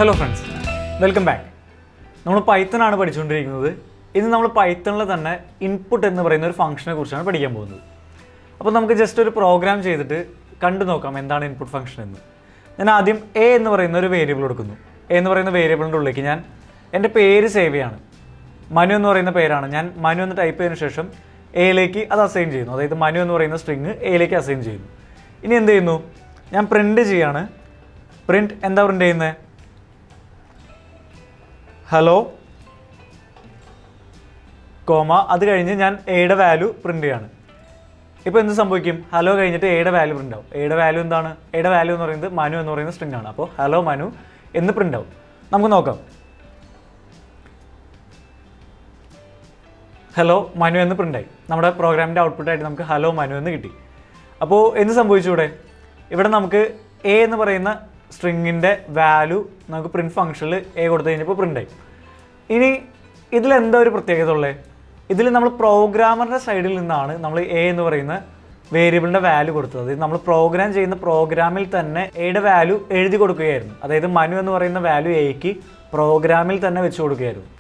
Hello friends, welcome back. നമ്മൾ Python ആണ് പഠിച്ചുകൊണ്ടിരിക്കുന്നത്. ഇന്ന് നമ്മൾ പൈത്തണിൽ തന്നെ ഇൻപുട്ട് എന്ന് പറയുന്ന ഒരു ഫംഗ്ഷനെ കുറിച്ചാണ് പഠിക്കാൻ പോകുന്നത്. അപ്പോൾ നമുക്ക് ജസ്റ്റ് ഒരു പ്രോഗ്രാം ചെയ്തിട്ട് കണ്ടു നോക്കാം എന്താണ് ഇൻപുട്ട് ഫംഗ്ഷൻ എന്ന്. ഞാൻ ആദ്യം എ എന്ന് പറയുന്ന ഒരു വേരിയബിൾ എടുക്കുന്നു. എ എന്ന് പറയുന്ന വേരിയബിളിൻ്റെ ഉള്ളിലേക്ക് ഞാൻ എൻ്റെ പേര് സേവ് ചെയ്യാണ്. മനു എന്ന് പറയുന്ന പേരാണ്. ഞാൻ മനു എന്ന് ടൈപ്പ് ചെയ്തതിന് ശേഷം എയിലേക്ക് അത് അസൈൻ ചെയ്യുന്നു. അതായത് മനു എന്ന് പറയുന്ന സ്ട്രിങ് എയിലേക്ക് അസൈൻ ചെയ്യുന്നു. ഇനി എന്ത് ചെയ്യുന്നു? ഞാൻ പ്രിൻറ്റ് ചെയ്യാണ്. പ്രിൻറ്റ് എന്താ പ്രിൻറ്റ് ചെയ്യുന്നത്? ഹലോ കോമ, അത് കഴിഞ്ഞ് ഞാൻ എയുടെ വാല്യൂ പ്രിൻ്റ് ചെയ്യാണ്. ഇപ്പോൾ എന്ത് സംഭവിക്കും? ഹലോ കഴിഞ്ഞിട്ട് എയുടെ വാല്യൂ പ്രിൻ്റ് ആവും. എയുടെ വാല്യൂ എന്താണ്? എയുടെ വാല്യൂ എന്ന് പറയുന്നത് മനു എന്ന് പറയുന്ന സ്ട്രിങ് ആണ്. അപ്പോൾ ഹലോ മനു എന്ന് പ്രിൻ്റ് ആവും. നമുക്ക് നോക്കാം. ഹലോ മനു എന്ന് പ്രിൻ്റായി. നമ്മുടെ പ്രോഗ്രാമിൻ്റെ ഔട്ട്പുട്ടായിട്ട് നമുക്ക് ഹലോ മനു എന്ന് കിട്ടി. അപ്പോൾ എന്ത് സംഭവിച്ചു? ഇവിടെ നമുക്ക് എ എന്ന് പറയുന്ന സ്ട്രിങ്ങിൻ്റെ വാല്യൂ നമുക്ക് പ്രിൻറ്റ് ഫംഗ്ഷനിൽ എ കൊടുത്തു കഴിഞ്ഞപ്പോൾ പ്രിൻ്റായി. ഇനി ഇതിലെന്താ ഒരു പ്രത്യേകത ഉള്ളത്? ഇതിൽ നമ്മൾ പ്രോഗ്രാമറിൻ്റെ സൈഡിൽ നിന്നാണ് നമ്മൾ എ എന്ന് പറയുന്ന വേരിയബിളിൻ്റെ വാല്യൂ കൊടുത്തത്. അതായത് നമ്മൾ പ്രോഗ്രാം ചെയ്യുന്ന പ്രോഗ്രാമിൽ തന്നെ എയുടെ വാല്യൂ എഴുതി കൊടുക്കുകയായിരുന്നു. അതായത് മനു എന്ന് പറയുന്ന വാല്യൂ എക്ക് പ്രോഗ്രാമിൽ തന്നെ വെച്ച് കൊടുക്കുകയായിരുന്നു.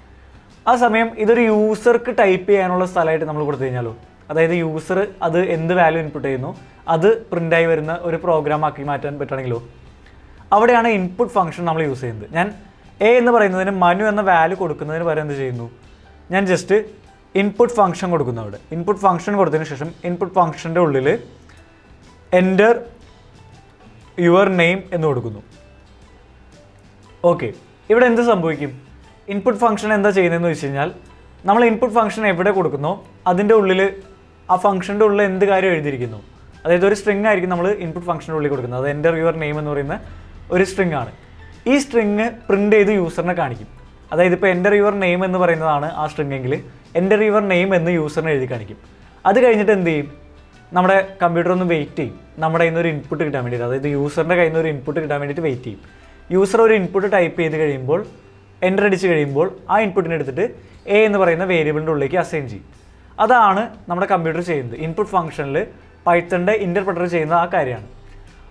ആ സമയം ഇതൊരു യൂസർക്ക് ടൈപ്പ് ചെയ്യാനുള്ള സ്ഥലമായിട്ട് നമ്മൾ കൊടുത്തു കഴിഞ്ഞാലോ, അതായത് യൂസർ അത് എന്ത് വാല്യൂ ഇൻപുട്ട് ചെയ്യുന്നു അത് പ്രിൻ്റായി വരുന്ന ഒരു പ്രോഗ്രാം ആക്കി മാറ്റാൻ പറ്റുകയാണെങ്കിലോ, അവിടെയാണ് ഇൻപുട്ട് ഫംഗ്ഷൻ നമ്മൾ യൂസ് ചെയ്യുന്നത്. ഞാൻ എ എന്ന് പറയുന്നതിന് മനു എന്ന വാല്യൂ കൊടുക്കുന്നതിന് പകരം എന്ത് ചെയ്യുന്നു? ഞാൻ ജസ്റ്റ് ഇൻപുട്ട് ഫംഗ്ഷൻ കൊടുക്കുന്നു. അവിടെ ഇൻപുട്ട് ഫംഗ്ഷൻ കൊടുത്തതിന് ശേഷം ഇൻപുട്ട് ഫംഗ്ഷൻ്റെ ഉള്ളിൽ എൻ്റർ യുവർ നെയിം എന്ന് കൊടുക്കുന്നു. ഓക്കെ, ഇവിടെ എന്ത് സംഭവിക്കും? ഇൻപുട്ട് ഫംഗ്ഷൻ എന്താ ചെയ്യുന്നതെന്ന് വെച്ച് കഴിഞ്ഞാൽ, നമ്മൾ ഇൻപുട്ട് ഫംഗ്ഷൻ എവിടെ കൊടുക്കുന്നോ അതിൻ്റെ ഉള്ളിൽ ആ ഫംഗ്ഷൻ്റെ ഉള്ളിൽ എന്ത് കാര്യം എഴുതിയിരിക്കുന്നു, അതായത് ഒരു സ്ട്രിങ് ആയിരിക്കും നമ്മൾ ഇൻപുട്ട് ഫംഗ്ഷൻ്റെ ഉള്ളിൽ കൊടുക്കുന്നത്. അത് എൻ്റർ യുവർ നെയിം എന്ന് പറയുന്ന ഒരു സ്ട്രിങ് ആണ്. ഈ സ്ട്രിങ് പ്രിൻ്റ് ചെയ്ത് യൂസറിനെ കാണിക്കും. അതായത് ഇപ്പോൾ എൻ്റർ യുവർ നെയിം എന്ന് പറയുന്നതാണ് ആ സ്ട്രിങ് എങ്കിൽ എൻ്റർ യുവർ നെയിം എന്ന് യൂസറിനെ എഴുതി കാണിക്കും. അത് കഴിഞ്ഞിട്ട് എന്ത് ചെയ്യും? നമ്മുടെ കമ്പ്യൂട്ടർ ഒന്ന് വെയിറ്റ് ചെയ്യും, നമ്മുടെ കയ്യിൽ നിന്ന് ഒരു ഇൻപുട്ട് കിട്ടാൻ വേണ്ടിയിട്ട്. അതായത് യൂസറിൻ്റെ കയ്യിൽ നിന്ന് ഒരു ഇൻപുട്ട് കിട്ടാൻ വേണ്ടിയിട്ട് വെയിറ്റ് ചെയ്യും. യൂസർ ഒരു ഇൻപുട്ട് ടൈപ്പ് ചെയ്ത് കഴിയുമ്പോൾ, എൻ്റർ അടിച്ച് കഴിയുമ്പോൾ ആ ഇൻപുട്ടിനെ എടുത്തിട്ട് എ എന്ന് പറയുന്ന വേരിയബിളിൻ്റെ ഉള്ളിലേക്ക് അസൈൻ ചെയ്യും. അതാണ് നമ്മുടെ കമ്പ്യൂട്ടർ ചെയ്യുന്നത്. ഇൻപുട്ട് ഫംഗ്ഷനിൽ പൈത്തണിൻ്റെ ഇൻ്റർപ്രറ്റർ ചെയ്യുന്ന ആ കാര്യമാണ്.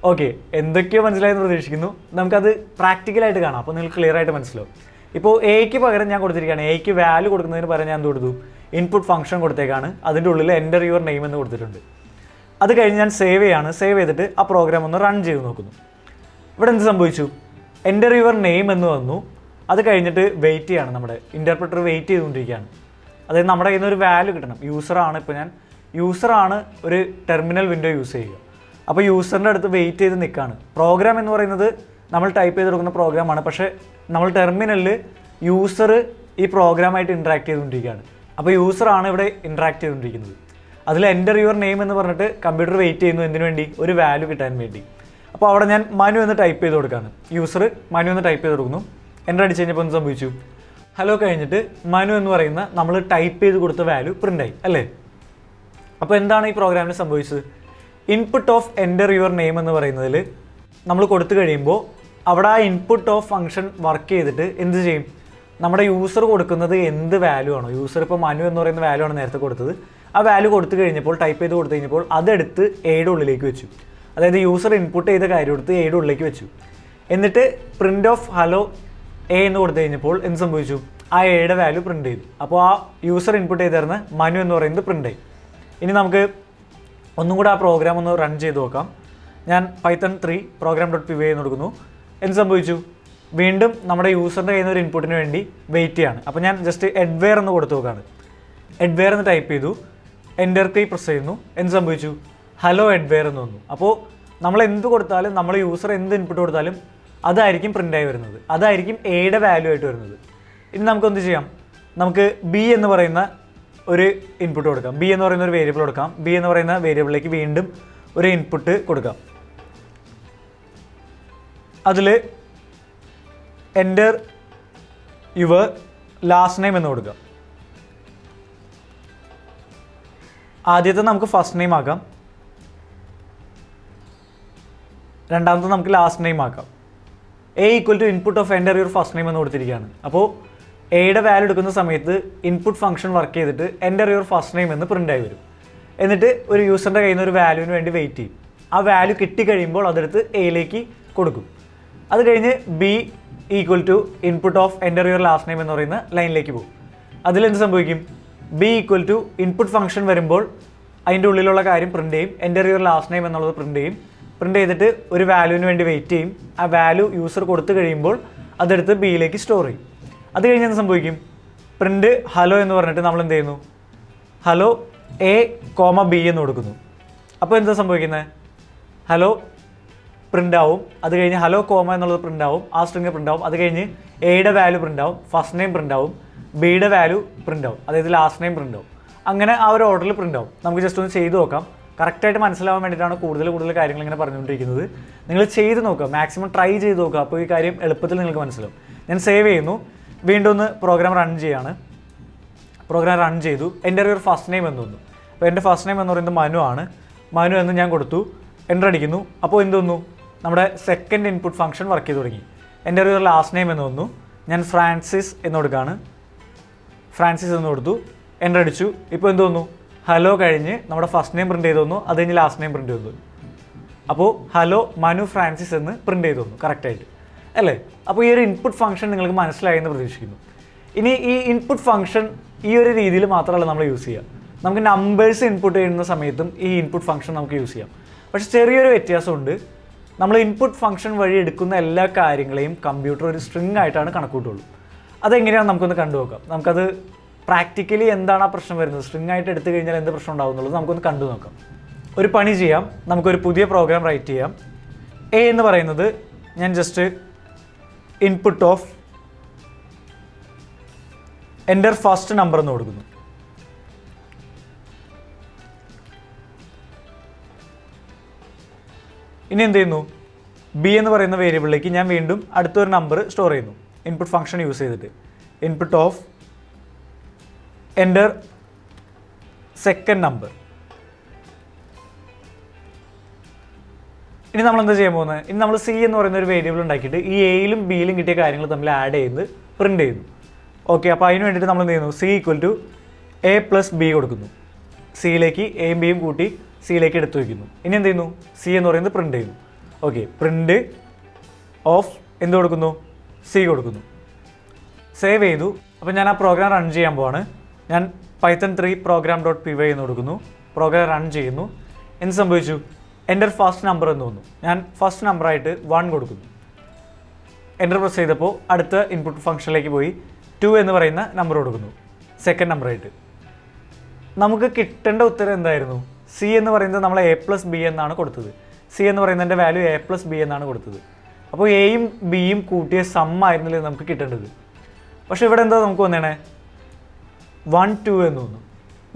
ഓക്കെ, എന്തൊക്കെയോ മനസ്സിലായെന്ന് പ്രതീക്ഷിക്കുന്നു. നമുക്കത് പ്രാക്ടിക്കലായിട്ട് കാണാം, അപ്പോൾ നിങ്ങൾക്ക് ക്ലിയർ ആയിട്ട് മനസ്സിലാവും. ഇപ്പോൾ എക്ക് പകരം ഞാൻ കൊടുത്തിരിക്കുകയാണ്. എക്ക് വാല്യൂ കൊടുക്കുന്നതിന് പകരം ഞാൻ എന്ത് കൊടുത്തു? ഇൻപുട്ട് ഫംഗ്ഷൻ കൊടുത്തേക്കാണ്. അതിൻ്റെ ഉള്ളിൽ എൻ്റർ യുവർ നെയിം എന്ന് കൊടുത്തിട്ടുണ്ട്. അത് കഴിഞ്ഞ് ഞാൻ സേവ് ചെയ്യാണ്. സേവ് ചെയ്തിട്ട് ആ പ്രോഗ്രാം ഒന്ന് റൺ ചെയ്ത് നോക്കുന്നു. ഇവിടെ എന്ത് സംഭവിച്ചു? എൻ്റർ യുവർ നെയിം എന്ന് വന്നു. അത് കഴിഞ്ഞിട്ട് വെയിറ്റ് ചെയ്യാണ്. നമ്മുടെ ഇൻ്റർപ്രറ്റർ വെയിറ്റ് ചെയ്തുകൊണ്ടിരിക്കുകയാണ്. അതായത് നമ്മുടെ കയ്യിൽ നിന്ന് ഒരു വാല്യൂ കിട്ടണം. യൂസറാണ്, ഇപ്പോൾ ഞാൻ യൂസറാണ് ഒരു ടെർമിനൽ വിൻഡോ യൂസ് ചെയ്യുക. അപ്പോൾ യൂസറിൻ്റെ അടുത്ത് വെയിറ്റ് ചെയ്ത് നിൽക്കുകയാണ്. പ്രോഗ്രാം എന്ന് പറയുന്നത് നമ്മൾ ടൈപ്പ് ചെയ്ത് കൊടുക്കുന്ന പ്രോഗ്രാമാണ്. പക്ഷേ നമ്മൾ ടെർമിനലിൽ യൂസർ ഈ പ്രോഗ്രാമായിട്ട് ഇൻട്രാക്ട് ചെയ്തുകൊണ്ടിരിക്കുകയാണ്. അപ്പോൾ യൂസറാണ് ഇവിടെ ഇൻട്രാക്ട് ചെയ്തുകൊണ്ടിരിക്കുന്നത്. അതിൽ എൻ്റർ യുവർ നെയിം എന്ന് പറഞ്ഞിട്ട് കമ്പ്യൂട്ടർ വെയിറ്റ് ചെയ്യുന്നു. എന്തിനു വേണ്ടി? ഒരു വാല്യൂ കിട്ടാൻ വേണ്ടി. അപ്പോൾ അവിടെ ഞാൻ മനു എന്ന് ടൈപ്പ് ചെയ്ത് കൊടുക്കുകയാണ്. യൂസർ മനു എന്ന് ടൈപ്പ് ചെയ്ത് കൊടുക്കുന്നു. എൻ്റർ അടിച്ച് കഴിഞ്ഞപ്പോൾ എന്ത് സംഭവിച്ചു? ഹലോ കഴിഞ്ഞിട്ട് മനു എന്ന് പറയുന്ന നമ്മൾ ടൈപ്പ് ചെയ്ത് കൊടുത്ത വാല്യൂ പ്രിൻ്റായി അല്ലേ? അപ്പോൾ എന്താണ് ഈ പ്രോഗ്രാമിന് സംഭവിച്ചത്? Input of enter your name എന്ന് പറയുന്നതിൽ നമ്മൾ കൊടുത്തു കഴിയുമ്പോൾ അവിടെ ആ ഇൻപുട്ട് ഓഫ് ഫംഗ്ഷൻ വർക്ക് ചെയ്തിട്ട് എന്ത് ചെയ്യും? നമ്മുടെ യൂസർ കൊടുക്കുന്നത് എന്ത് വാല്യൂ ആണോ, യൂസർ ഇപ്പോൾ മനു എന്ന് പറയുന്ന വാല്യൂ ആണ് നേരത്തെ കൊടുത്തത്, ആ വാല്യൂ കൊടുത്തു കഴിഞ്ഞപ്പോൾ, ടൈപ്പ് ചെയ്ത് കൊടുത്തു കഴിഞ്ഞപ്പോൾ അതെടുത്ത് എയുടെ ഉള്ളിലേക്ക് വെച്ചു. അതായത് യൂസർ ഇൻപുട്ട് ചെയ്ത കാര്യം എടുത്ത് എയുടെ ഉള്ളിലേക്ക് വെച്ചു. എന്നിട്ട് പ്രിൻ്റ് ഓഫ് ഹലോ എ എന്ന് കൊടുത്തു കഴിഞ്ഞപ്പോൾ എന്ത് സംഭവിച്ചു? ആ എയുടെ വാല്യൂ പ്രിൻ്റ് ചെയ്തു. അപ്പോൾ ആ യൂസർ ഇൻപുട്ട് ചെയ്തിരുന്ന മനു എന്ന് പറയുന്നത് പ്രിൻ്റായി. ഇനി നമുക്ക് ഒന്നും കൂടെ ആ പ്രോഗ്രാം ഒന്ന് റൺ ചെയ്ത് നോക്കാം. ഞാൻ പൈത്തൺ 3 program.py എന്ന് കൊടുക്കുന്നു. എന്ത് സംഭവിച്ചു? വീണ്ടും നമ്മുടെ യൂസറിൻ്റെ കയ്യിൽ നിന്ന് ഒരു ഇൻപുട്ടിന് വേണ്ടി വെയിറ്റ് ചെയ്യാണ്. അപ്പോൾ ഞാൻ ജസ്റ്റ് എഡ്വെയർ എന്ന് കൊടുത്തു നോക്കുകയാണ്. എഡ്വെയർ എന്ന് ടൈപ്പ് ചെയ്തു, എൻ്റർ കീ പ്രസ് ചെയ്യുന്നു. എന്ത് സംഭവിച്ചു? ഹലോ എഡ്വെയർ എന്ന് വന്നു. അപ്പോൾ നമ്മൾ എന്ത് കൊടുത്താലും, നമ്മൾ യൂസർ എന്ത് ഇൻപുട്ട് കൊടുത്താലും അതായിരിക്കും പ്രിൻ്റായി വരുന്നത്. അതായിരിക്കും എയുടെ വാല്യൂ ആയിട്ട് വരുന്നത്. ഇനി നമുക്കെന്ത് ചെയ്യാം? നമുക്ക് ബി എന്ന് പറയുന്ന ഒരു ഇൻപുട്ട് കൊടുക്കാം. ബി എന്ന് പറയുന്ന ഒരു വേരിയബിൾ കൊടുക്കാം. ബി എന്ന് പറയുന്ന വേരിയബിളിലേക്ക് വീണ്ടും ഒരു ഇൻപുട്ട് കൊടുക്കാം. അതിൽ എൻ്റർ യുവർ ലാസ്റ്റ് നെയിം എന്ന് കൊടുക്കാം. ആദ്യത്തെ നമുക്ക് ഫസ്റ്റ് നെയിം ആക്കാം, രണ്ടാമത്തെ നമുക്ക് ലാസ്റ്റ് നെയിം ആക്കാം. A equal to input of enter your first name എന്ന് കൊടുത്തിരിക്കുകയാണ്. അപ്പോൾ എയുടെ വാല്യൂ എടുക്കുന്ന സമയത്ത് ഇൻപുട്ട് ഫംഗ്ഷൻ വർക്ക് ചെയ്തിട്ട് എൻ്റർ യുവർ ഫസ്റ്റ് നെയിം എന്ന് പ്രിൻ്റ് ആയി വരും. എന്നിട്ട് ഒരു യൂസറിൻ്റെ കയ്യിൽ നിന്ന് ഒരു വാല്യൂവിന് വേണ്ടി വെയിറ്റ് ചെയ്യും. ആ വാല്യൂ കിട്ടിക്കഴിയുമ്പോൾ അതെടുത്ത് എയിലേക്ക് കൊടുക്കും. അത് കഴിഞ്ഞ് B equal to input of enter your last name എന്ന് പറയുന്ന ലൈനിലേക്ക് പോകും. അതിലെന്ത് സംഭവിക്കും? B equal to input function വരുമ്പോൾ അതിൻ്റെ ഉള്ളിലുള്ള കാര്യം പ്രിൻറ്റ് ചെയ്യും. എൻ്റർ യുവർ ലാസ്റ്റ് നെയിം എന്നുള്ളത് പ്രിൻറ്റ് ചെയ്യും. പ്രിൻറ്റ് ചെയ്തിട്ട് ഒരു വാല്യൂവിന് വേണ്ടി വെയിറ്റ് ചെയ്യും. ആ വാല്യൂ യൂസർ കൊടുത്തു കഴിയുമ്പോൾ അതെടുത്ത് ബിയിലേക്ക് സ്റ്റോർ ചെയ്യും. അത് കഴിഞ്ഞ് എന്ത് സംഭവിക്കും? പ്രിൻറ്റ് ഹലോ എന്ന് പറഞ്ഞിട്ട് നമ്മൾ എന്ത് ചെയ്യുന്നു? ഹലോ എ കോമ ബി എന്ന് കൊടുക്കുന്നു. അപ്പോൾ എന്താ സംഭവിക്കുന്നത്? ഹലോ പ്രിൻ്റ് ആവും. അത് കഴിഞ്ഞ് ഹലോ കോമ എന്നുള്ളത് പ്രിൻ്റ് ആവും. ആ സ്ട്രിങ് പ്രിൻ്റ് ആവും. അത് കഴിഞ്ഞ് എയുടെ വാല്യൂ പ്രിൻ്റ് ആവും, ഫസ്റ്റ് നെയിം പ്രിൻ്റ് ആവും, ബിയുടെ വാല്യൂ പ്രിൻ്റ് ആവും, അതായത് ലാസ്റ്റ് നെയിം പ്രിൻ്റ് ആവും. അങ്ങനെ ആ ഒരു ഓർഡറിൽ പ്രിൻ്റ് ആവും. നമുക്ക് ജസ്റ്റ് ഒന്ന് ചെയ്ത് നോക്കാം. കറക്റ്റായിട്ട് മനസ്സിലാവാൻ വേണ്ടിയിട്ടാണ് കൂടുതൽ കാര്യങ്ങൾ ഇങ്ങനെ പറഞ്ഞുകൊണ്ടിരിക്കുന്നത്. നിങ്ങൾ ചെയ്ത് നോക്കുക, മാക്സിമം ട്രൈ ചെയ്ത് നോക്കുക. അപ്പോൾ ഈ കാര്യം എളുപ്പത്തിൽ നിങ്ങൾക്ക് മനസ്സിലാവും. ഞാൻ സേവ് ചെയ്യുന്നു. വീണ്ടും ഒന്ന് പ്രോഗ്രാം റൺ ചെയ്യാണ്. പ്രോഗ്രാം റൺ ചെയ്തു. എൻ്റെ ഒരു ഫസ്റ്റ് നെയിം എന്ന് തോന്നുന്നു. അപ്പോൾ എൻ്റെ ഫസ്റ്റ് നെയിം എന്ന് പറയുന്നത് മനു ആണ്. മനു എന്ന് ഞാൻ കൊടുത്തു. എൻ്റർ അടിക്കുന്നു. അപ്പോൾ എന്ത് തോന്നുന്നു? നമ്മുടെ സെക്കൻഡ് ഇൻപുട്ട് ഫംഗ്ഷൻ വർക്ക് ചെയ്ത് തുടങ്ങി. എൻ്റെ ഒരു ലാസ്റ്റ് നെയിം എന്ന് തോന്നുന്നു. ഞാൻ ഫ്രാൻസിസ് എന്ന് കൊടുക്കുകയാണ്. ഫ്രാൻസിസ് എന്ന് കൊടുത്തു. എൻ്റർ അടിച്ചു. ഇപ്പോൾ എന്ത് തോന്നുന്നു? ഹലോ കഴിഞ്ഞ് നമ്മുടെ ഫസ്റ്റ് നെയിം പ്രിൻറ്റ് ചെയ്ത് തന്നു. അത് കഴിഞ്ഞ് ലാസ്റ്റ് നെയിം പ്രിൻറ്റ് ചെയ്തു. അപ്പോൾ ഹലോ മനു ഫ്രാൻസിസ് എന്ന് പ്രിൻറ്റ് ചെയ്ത് തന്നു കറക്റ്റായിട്ട്, അല്ലേ? അപ്പോൾ ഈ ഒരു ഇൻപുട്ട് ഫംഗ്ഷൻ നിങ്ങൾക്ക് മനസ്സിലായി എന്ന് പ്രതീക്ഷിക്കുന്നു. ഇനി ഈ ഇൻപുട്ട് ഫംഗ്ഷൻ ഈ ഒരു രീതിയിൽ മാത്രമല്ല നമ്മൾ യൂസ് ചെയ്യുക. നമുക്ക് നമ്പേഴ്സ് ഇൻപുട്ട് ചെയ്യുന്ന സമയത്തും ഈ ഇൻപുട്ട് ഫംഗ്ഷൻ നമുക്ക് യൂസ് ചെയ്യാം. പക്ഷേ ചെറിയൊരു വ്യത്യാസമുണ്ട്. നമ്മൾ ഇൻപുട്ട് ഫംഗ്ഷൻ വഴി എടുക്കുന്ന എല്ലാ കാര്യങ്ങളെയും കമ്പ്യൂട്ടർ ഒരു സ്ട്രിങ് ആയിട്ടാണ് കണക്കൂട്ടുള്ളൂ. അതെങ്ങനെയാണ് നമുക്കൊന്ന് കണ്ടു നോക്കാം. നമുക്കത് പ്രാക്ടിക്കലി എന്താണ് ആ പ്രശ്നം വരുന്നത്, സ്ട്രിങ് ആയിട്ട് എടുത്തു കഴിഞ്ഞാൽ എന്ത് പ്രശ്നം ഉണ്ടാവും എന്നുള്ളത് നമുക്കൊന്ന് കണ്ടു നോക്കാം. ഒരു പണി ചെയ്യാം. നമുക്കൊരു പുതിയ പ്രോഗ്രാം റൈറ്റ് ചെയ്യാം. എ എന്ന് പറയുന്നത് ഞാൻ just input of enter first number എന്ന് കൊടുക്കുന്നു. ഇനി എന്ത് ചെയ്യുന്നു? ബി എന്ന് പറയുന്ന വേരിയബിളിലേക്ക് ഞാൻ വീണ്ടും അടുത്തൊരു നമ്പർ സ്റ്റോർ ചെയ്യുന്നു ഇൻപുട്ട് ഫംഗ്ഷൻ യൂസ് ചെയ്തിട്ട്. Input of enter second number. ഇനി നമ്മൾ എന്താ ചെയ്യാൻ പോകുന്നത്? ഇനി നമ്മൾ സി എന്ന് പറയുന്ന ഒരു വേരിയബിൾ ഉണ്ടാക്കിയിട്ട് ഈ എയിലും ബിയിലും കിട്ടിയ കാര്യങ്ങൾ തമ്മിൽ ആഡ് ചെയ്ത് പ്രിൻറ്റ് ചെയ്യുന്നു. ഓക്കെ, അപ്പോൾ അതിന് വേണ്ടിയിട്ട് നമ്മൾ എന്ത് ചെയ്യുന്നു? C equal to A plus B കൊടുക്കുന്നു. സിയിലേക്ക് എയും ബിയും കൂട്ടി സിയിലേക്ക് എടുത്തു വയ്ക്കുന്നു. ഇനി എന്ത് ചെയ്യുന്നു? സി എന്ന് പറയുന്നത് പ്രിൻറ്റ് ചെയ്യുന്നു. ഓക്കെ, പ്രിൻറ്റ് ഓഫ് എന്ത് കൊടുക്കുന്നു? സി കൊടുക്കുന്നു. സേവ് ചെയ്തു. അപ്പോൾ ഞാൻ ആ പ്രോഗ്രാം റൺ ചെയ്യാൻ പോവാണ്. ഞാൻ പൈത്തൺ 3 program.py എന്ന് കൊടുക്കുന്നു. പ്രോഗ്രാം റൺ ചെയ്യുന്നു. എന്ത് സംഭവിച്ചു? എൻ്റർ ഫസ്റ്റ് നമ്പർ എന്ന് തോന്നുന്നു. ഞാൻ ഫസ്റ്റ് നമ്പറായിട്ട് 1 കൊടുക്കുന്നു. എൻ്റർ പ്രസ് ചെയ്തപ്പോൾ അടുത്ത ഇൻപുട്ട് ഫംഗ്ഷനിലേക്ക് പോയി 2 എന്ന് പറയുന്ന നമ്പർ കൊടുക്കുന്നു സെക്കൻഡ് നമ്പറായിട്ട്. നമുക്ക് കിട്ടേണ്ട ഉത്തരം എന്തായിരുന്നു? സി എന്ന് പറയുന്നത് നമ്മൾ എ പ്ലസ് ബി എന്നാണ് കൊടുത്തത്. സി എന്ന് പറയുന്നതിൻ്റെ വാല്യൂ എ പ്ലസ് ബി എന്നാണ് കൊടുത്തത്. അപ്പോൾ എയും ബിയും കൂട്ടിയ സം ആയിരുന്നില്ല നമുക്ക് കിട്ടേണ്ടത്. പക്ഷേ ഇവിടെ എന്താ നമുക്ക് വന്നേണേ? 1 2 എന്ന് തോന്നുന്നു.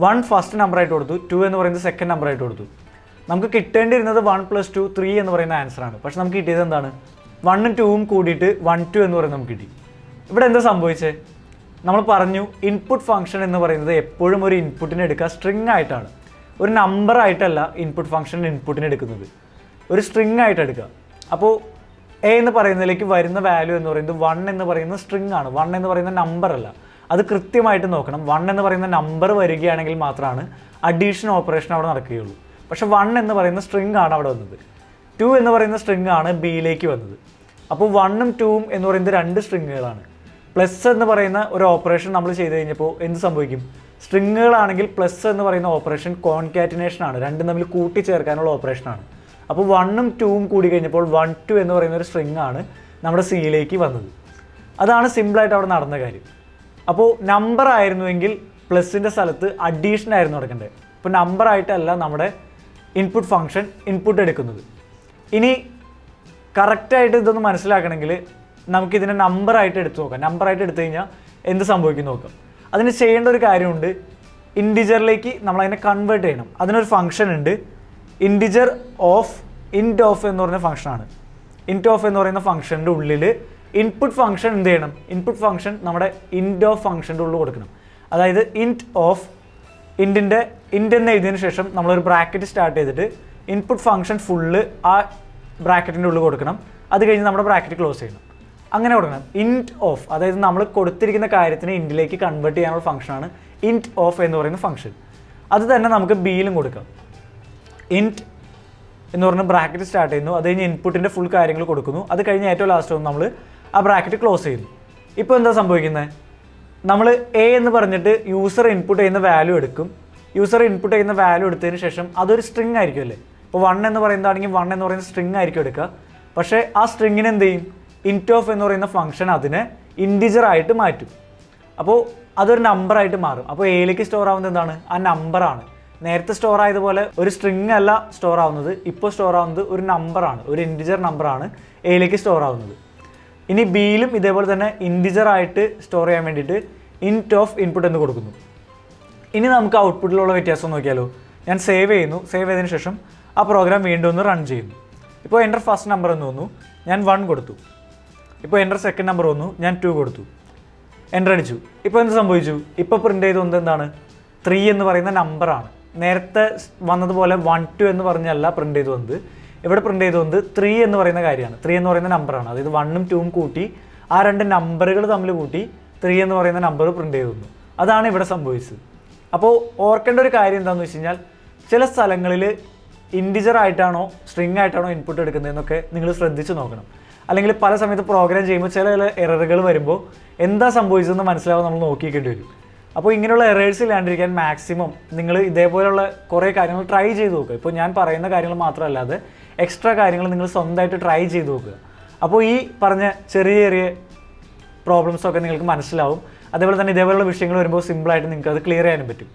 1 ഫസ്റ്റ് നമ്പറായിട്ട് കൊടുത്തു, 2 എന്ന് പറയുന്നത് സെക്കൻഡ് നമ്പറായിട്ട് കൊടുത്തു. നമുക്ക് കിട്ടേണ്ടിയിരുന്നത് 1 + 2 3 എന്ന് പറയുന്ന ആൻസറാണ്. പക്ഷെ നമുക്ക് കിട്ടിയത് എന്താണ്? 1ഉം 2ഉം കൂടിയിട്ട് 1 2 എന്ന് പറയുന്നത് നമുക്ക് കിട്ടി. ഇവിടെ എന്താ സംഭവിച്ചത്? നമ്മൾ പറഞ്ഞു ഇൻപുട്ട് ഫംഗ്ഷൻ എന്ന് പറയുന്നത് എപ്പോഴും ഒരു ഇൻപുട്ടിനെ എടുക്കുക സ്ട്രിങ് ആയിട്ടാണ്, ഒരു നമ്പർ ആയിട്ടല്ല ഇൻപുട്ട് ഫംഗ്ഷൻ ഇൻപുട്ടിനെ എടുക്കുന്നത്, ഒരു സ്ട്രിങ് ആയിട്ട് എടുക്കുക. അപ്പോൾ എ എന്ന് പറയുന്നതിലേക്ക് വരുന്ന വാല്യൂ എന്ന് പറയുന്നത് 1 എന്ന് പറയുന്ന സ്ട്രിങ് ആണ്, 1 എന്ന് പറയുന്ന നമ്പർ അല്ല. അത് കൃത്യമായിട്ട് നോക്കണം. 1 എന്ന് പറയുന്ന നമ്പർ വരികയാണെങ്കിൽ മാത്രമാണ് അഡീഷൻ ഓപ്പറേഷൻ അവിടെ നടക്കുകയുള്ളൂ. പക്ഷെ 1 എന്ന് പറയുന്ന സ്ട്രിങ് ആണ് അവിടെ വന്നത്. 2 എന്ന് പറയുന്ന സ്ട്രിങ് ആണ് ബിയിലേക്ക് വന്നത്. അപ്പോൾ 1ഉം 2ഉം എന്ന് പറയുന്നത് 2 സ്ട്രിങ്ങുകളാണ്. പ്ലസ് എന്ന് പറയുന്ന ഒരു ഓപ്പറേഷൻ നമ്മൾ ചെയ്ത് കഴിഞ്ഞപ്പോൾ എന്ത് സംഭവിക്കും? സ്ട്രിങ്ങുകളാണെങ്കിൽ പ്ലസ് എന്ന് പറയുന്ന ഓപ്പറേഷൻ കോൺകാറ്റിനേഷൻ ആണ്, രണ്ടും തമ്മിൽ കൂട്ടിച്ചേർക്കാനുള്ള ഓപ്പറേഷനാണ്. അപ്പോൾ 1ഉം 2ഉം കൂടി കഴിഞ്ഞപ്പോൾ 1 2 എന്ന് പറയുന്ന ഒരു സ്ട്രിങ് ആണ് നമ്മുടെ സിയിലേക്ക് വന്നത്. അതാണ് സിമ്പിളായിട്ട് അവിടെ നടന്ന കാര്യം. അപ്പോൾ നമ്പർ ആയിരുന്നുവെങ്കിൽ പ്ലസിൻ്റെ സ്ഥലത്ത് അഡീഷൻ ആയിരുന്നു നടക്കേണ്ടത്. ഇപ്പോൾ നമ്പർ ആയിട്ടല്ല നമ്മുടെ ഇൻപുട്ട് ഫംഗ്ഷൻ ഇൻപുട്ട് എടുക്കുന്നത്. ഇനി കറക്റ്റായിട്ട് ഇതൊന്ന് മനസ്സിലാക്കണമെങ്കിൽ നമുക്കിതിനെ നമ്പറായിട്ട് എടുത്ത് നോക്കാം. നമ്പറായിട്ട് എടുത്തു കഴിഞ്ഞാൽ എന്ത് സംഭവിക്കും നോക്കാം. അതിന് ചെയ്യേണ്ട ഒരു കാര്യമുണ്ട്. ഇൻറ്റിജറിലേക്ക് നമ്മളതിനെ കൺവേർട്ട് ചെയ്യണം. അതിനൊരു ഫംഗ്ഷൻ ഉണ്ട്, ഇൻറ്റിജർ ഓഫ് ഇൻറ്റ് ഓഫ് എന്ന് പറയുന്ന ഫംഗ്ഷനാണ്. ഇൻറ്റ് ഓഫ് എന്ന് പറയുന്ന ഫംഗ്ഷൻ്റെ ഉള്ളിൽ ഇൻപുട്ട് ഫംഗ്ഷൻ എന്ത് ചെയ്യണം? ഇൻപുട്ട് ഫംഗ്ഷൻ നമ്മുടെ ഇൻറ്റ് ഓഫ് ഫംഗ്ഷൻ്റെ ഉള്ളിൽ കൊടുക്കണം. അതായത് ഇൻറ്റ് ഓഫ് ഇൻറ്റ് എന്ന് എഴുതിയതിന് ശേഷം നമ്മളൊരു ബ്രാക്കറ്റ് സ്റ്റാർട്ട് ചെയ്തിട്ട് ഇൻപുട്ട് ഫംഗ്ഷൻ ഫുള്ള് ആ ബ്രാക്കറ്റിൻ്റെ ഉള്ളിൽ കൊടുക്കണം. അത് കഴിഞ്ഞ് നമ്മുടെ ബ്രാക്കറ്റ് ക്ലോസ് ചെയ്യണം. അങ്ങനെ കൊടുക്കണം. ഇൻറ്റ് ഓഫ്, അതായത് നമ്മൾ കൊടുത്തിരിക്കുന്ന കാര്യത്തിന് ഇൻറ്റിലേക്ക് കൺവേർട്ട് ചെയ്യാനുള്ള ഫംഗ്ഷനാണ് ഇൻറ്റ് ഓഫ് എന്ന് പറയുന്ന ഫംഗ്ഷൻ. അത് തന്നെ നമുക്ക് ബിയിലും കൊടുക്കാം. ഇൻറ്റ് എന്ന് പറഞ്ഞ ബ്രാക്കറ്റ് സ്റ്റാർട്ട് ചെയ്യുന്നു, അത് കഴിഞ്ഞ് ഇൻപുട്ടിൻ്റെ ഫുൾ കാര്യങ്ങൾ കൊടുക്കുന്നു. അത് കഴിഞ്ഞ് ഏറ്റവും ലാസ്റ്റ് നമ്മൾ ആ ബ്രാക്കറ്റ് ക്ലോസ് ചെയ്യുന്നു. ഇപ്പോൾ എന്താ സംഭവിക്കുന്നത്? നമ്മൾ എ എന്ന് പറഞ്ഞിട്ട് യൂസർ ഇൻപുട്ട് ചെയ്യുന്ന വാല്യൂ എടുക്കും. യൂസർ ഇൻപുട്ട് ചെയ്യുന്ന വാല്യൂ എടുത്തതിന് ശേഷം അതൊരു സ്ട്രിങ് ആയിരിക്കും അല്ലേ. ഇപ്പോൾ 1 എന്ന് പറയുന്നതാണെങ്കിൽ 1 എന്ന് പറയുന്ന സ്ട്രിങ് ആയിരിക്കും എടുക്കുക. പക്ഷേ ആ സ്ട്രിങ്ങിന് എന്ത് ചെയ്യും? ഇൻറ്റ് ഓഫ് എന്ന് പറയുന്ന ഫംഗ്ഷൻ അതിനെ ഇൻറ്റിജർ ആയിട്ട് മാറ്റും. അപ്പോൾ അതൊരു നമ്പറായിട്ട് മാറും. അപ്പോൾ എയിലേക്ക് സ്റ്റോർ ആവുന്നത് എന്താണ്? ആ നമ്പറാണ്. നേരത്തെ സ്റ്റോർ ആയതുപോലെ ഒരു സ്ട്രിങ് അല്ല സ്റ്റോർ ആവുന്നത്, ഇപ്പോൾ സ്റ്റോർ ആവുന്നത് ഒരു നമ്പറാണ്, ഒരു ഇൻറ്റിജർ നമ്പറാണ് എയിലേക്ക് സ്റ്റോർ ആവുന്നത്. ഇനി ബിയിലും ഇതേപോലെ തന്നെ ഇൻറ്റിജർ ആയിട്ട് സ്റ്റോർ ചെയ്യാൻ വേണ്ടിയിട്ട് ഇൻറ്റ് ഓഫ് ഇൻപുട്ട് എന്ന് കൊടുക്കുന്നു. ഇനി നമുക്ക് ഔട്ട്പുട്ടിലുള്ള വ്യത്യാസം നോക്കിയാലോ. ഞാൻ സേവ് ചെയ്യുന്നു. സേവ് ചെയ്തതിന് ശേഷം ആ പ്രോഗ്രാം വീണ്ടും ഒന്ന് റൺ ചെയ്യുന്നു. ഇപ്പോൾ എൻ്റർ ഫസ്റ്റ് നമ്പർ എന്ന് വന്നു, ഞാൻ 1 കൊടുത്തു. ഇപ്പോൾ എൻ്റർ സെക്കൻഡ് നമ്പർ വന്നു, ഞാൻ 2 കൊടുത്തു. എൻ്റർ അടിച്ചു. ഇപ്പോൾ എന്ത് സംഭവിച്ചു? ഇപ്പോൾ പ്രിൻ്റ് ചെയ്ത് വന്നത് എന്താണ്? 3 എന്ന് പറയുന്ന നമ്പറാണ്. നേരത്തെ വന്നതുപോലെ 1 2 എന്ന് പറഞ്ഞല്ല പ്രിൻ്റ് ചെയ്ത് വന്നത്. ഇവിടെ പ്രിൻ്റ് ചെയ്ത് വന്നത് 3 എന്ന് പറയുന്ന കാര്യമാണ്. 3 എന്ന് പറയുന്ന നമ്പറാണ്. അതായത് 1ഉം 2ഉം കൂട്ടി ആ 2 നമ്പറുകൾ തമ്മിൽ കൂട്ടി 3 എന്ന് പറയുന്ന നമ്പർ പ്രിൻ്റ് ചെയ്ത് വന്നു. അതാണ് ഇവിടെ സംഭവിച്ചത്. അപ്പോൾ ഓർക്കേണ്ട ഒരു കാര്യം എന്താണെന്ന് വെച്ച് കഴിഞ്ഞാൽ, ചില സ്ഥലങ്ങളിൽ ഇൻറ്റിജർ ആയിട്ടാണോ സ്ട്രിങ് ആയിട്ടാണോ ഇൻപുട്ട് എടുക്കുന്നതെന്നൊക്കെ നിങ്ങൾ ശ്രദ്ധിച്ച് നോക്കണം. അല്ലെങ്കിൽ പല സമയത്ത് പ്രോഗ്രാം ചെയ്യുമ്പോൾ ചില എററുകൾ വരുമ്പോൾ എന്താ സംഭവിച്ചതെന്ന് മനസ്സിലാവാൻ നമ്മൾ നോക്കിക്കേണ്ടി വരും. അപ്പോൾ ഇങ്ങനെയുള്ള എറേഴ്സ് ഇല്ലാണ്ടിരിക്കാൻ മാക്സിമം നിങ്ങൾ ഇതേപോലെയുള്ള കുറേ കാര്യങ്ങൾ ട്രൈ ചെയ്ത് നോക്കുക. ഇപ്പോൾ ഞാൻ പറയുന്ന കാര്യങ്ങൾ മാത്രമല്ലാതെ എക്സ്ട്രാ കാര്യങ്ങൾ നിങ്ങൾ സ്വന്തമായിട്ട് ട്രൈ ചെയ്ത് നോക്കുക. അപ്പോൾ ഈ പറഞ്ഞ ചെറിയ ചെറിയ പ്രോബ്ലംസൊക്കെ നിങ്ങൾക്ക് മനസ്സിലാവും. അതേപോലെ തന്നെ ഇതേപോലെയുള്ള വിഷയങ്ങൾ വരുമ്പോൾ സിമ്പിളായിട്ട് നിങ്ങൾക്ക് അത് ക്ലിയർ ചെയ്യാനും പറ്റും.